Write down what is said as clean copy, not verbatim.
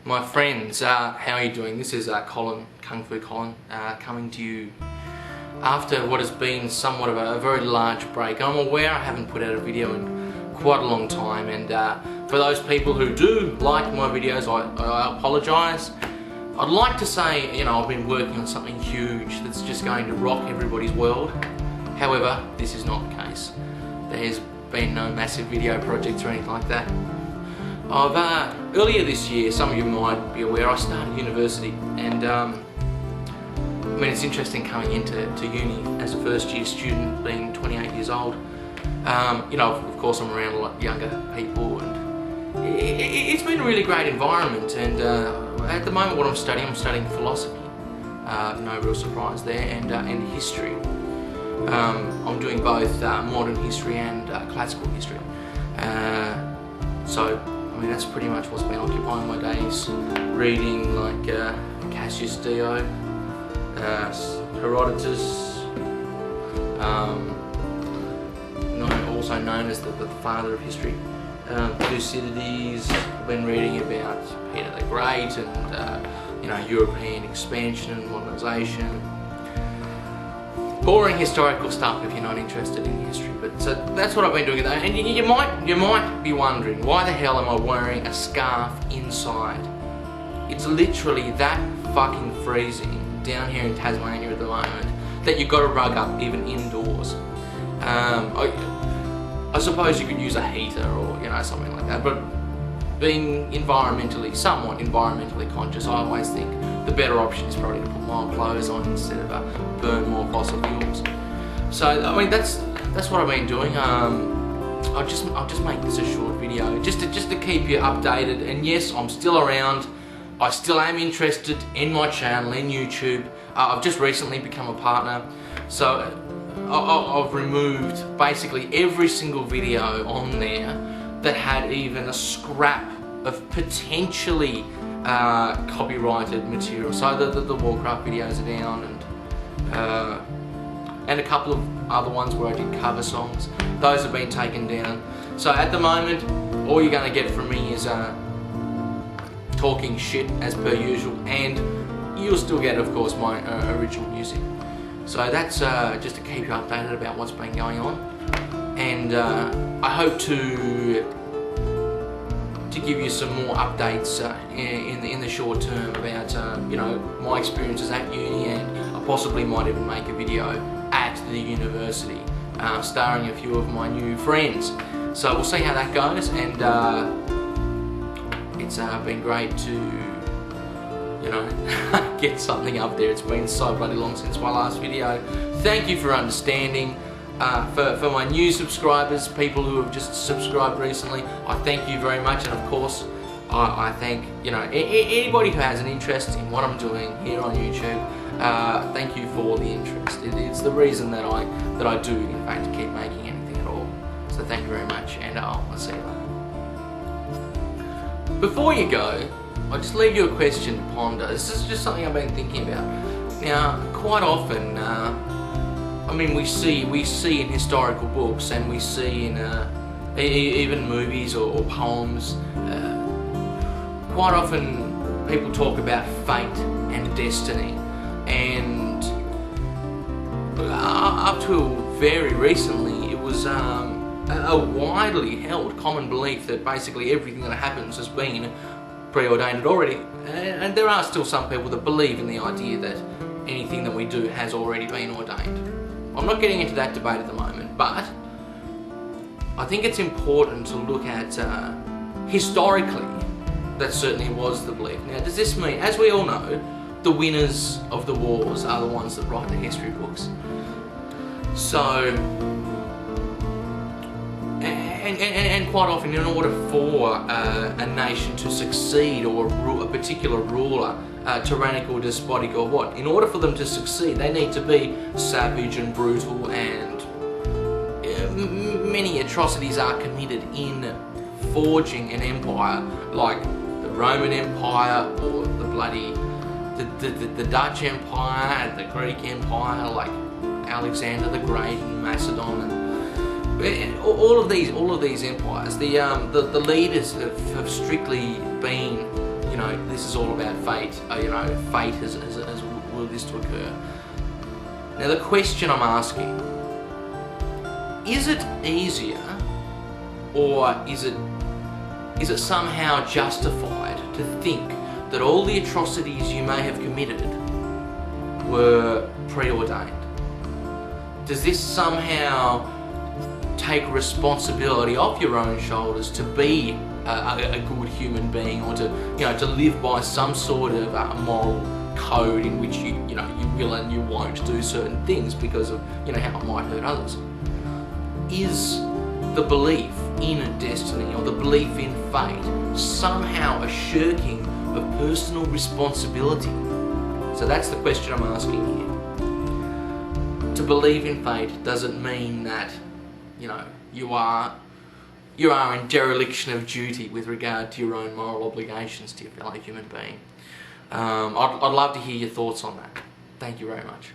My friends, how are you doing? This is Colin, Kung Fu Colin, coming to you after what has been somewhat of a very large break. I'm aware I haven't put out a video in quite a long time, and for those people who do like my videos, I apologise. I'd like to say, you know, I've been working on something huge that's just going to rock everybody's world. However, this is not the case. There's been no massive video projects or anything like that. Earlier this year, some of you might be aware, I started university, and I mean, it's interesting coming into uni as a first year student, being 28 years old. You know, of course I'm around a lot younger people, and it's been a really great environment. And at the moment what I'm studying philosophy, no real surprise there, and history. I'm doing both modern history and classical history. So I mean, that's pretty much what's been occupying my days, reading like Cassius Dio, Herodotus, also known as the father of history, Thucydides. I've been reading about Peter the Great and you know, European expansion and modernisation. Boring historical stuff if you're not interested in history, but so that's what I've been doing. And you might be wondering, why the hell am I wearing a scarf inside? It's literally that fucking freezing down here in Tasmania at the moment that you've got to rug up even indoors. I suppose you could use a heater or, you know, something like that, but being somewhat environmentally conscious, I always think the better option is probably to put more clothes on instead of burn more fossil fuels. So I mean, that's what I've been doing. I'll just make this a short video just to keep you updated. And yes, I'm still around. I still am interested in my channel, in YouTube. I've just recently become a partner, so I've removed basically every single video on there that had even a scrap of potentially copyrighted material. So the Warcraft videos are down, and a couple of other ones where I did cover songs. Those have been taken down. So at the moment, all you're going to get from me is talking shit as per usual, and you'll still get, of course, my original music. So that's just to keep you updated about what's been going on, and I hope to give you some more updates in the short term about you know, my experiences at uni, and I possibly might even make a video at the university starring a few of my new friends. So we'll see how that goes, and it's been great to, you know, get something up there. It's been so bloody long since my last video. Thank you for understanding. For my new subscribers, people who have just subscribed recently, I thank you very much. And of course, I thank, you know, anybody who has an interest in what I'm doing here on YouTube. Thank you for the interest. It's the reason that I do, in fact, keep making anything at all. So thank you very much, and I'll see you later. Before you go, I'll just leave you a question to ponder. This is just something I've been thinking about. Now, quite often, I mean, we see in historical books, and we see in even movies or poems, quite often people talk about fate and destiny, and up to very recently it was a widely held common belief that basically everything that happens has been preordained already, and there are still some people that believe in the idea that anything that we do has already been ordained. I'm not getting into that debate at the moment, but I think it's important to look at historically, that certainly was the belief. Now, does this mean, as we all know, the winners of the wars are the ones that write the history books? So, and quite often, in order for a nation to succeed, or a particular ruler, tyrannical, despotic, or what, in order for them to succeed, they need to be savage and brutal, and many atrocities are committed in forging an empire, like the Roman Empire, or the Dutch Empire, and the Greek Empire, like Alexander the Great in Macedon, and all of these empires. The leaders have strictly been, you this is all about fate. Fate has willed this to occur. Now the question I'm asking, is it easier, or is it somehow justified to think that all the atrocities you may have committed were preordained? Does this somehow take responsibility off your own shoulders to be a good human being, or to live by some sort of moral code in which you will and you won't do certain things because of how it might hurt others? Is the belief in a destiny, or the belief in fate, somehow a shirking of personal responsibility? So that's the question I'm asking here. To believe in fate doesn't mean that you are in dereliction of duty with regard to your own moral obligations to your fellow human being. I'd love to hear your thoughts on that. Thank you very much.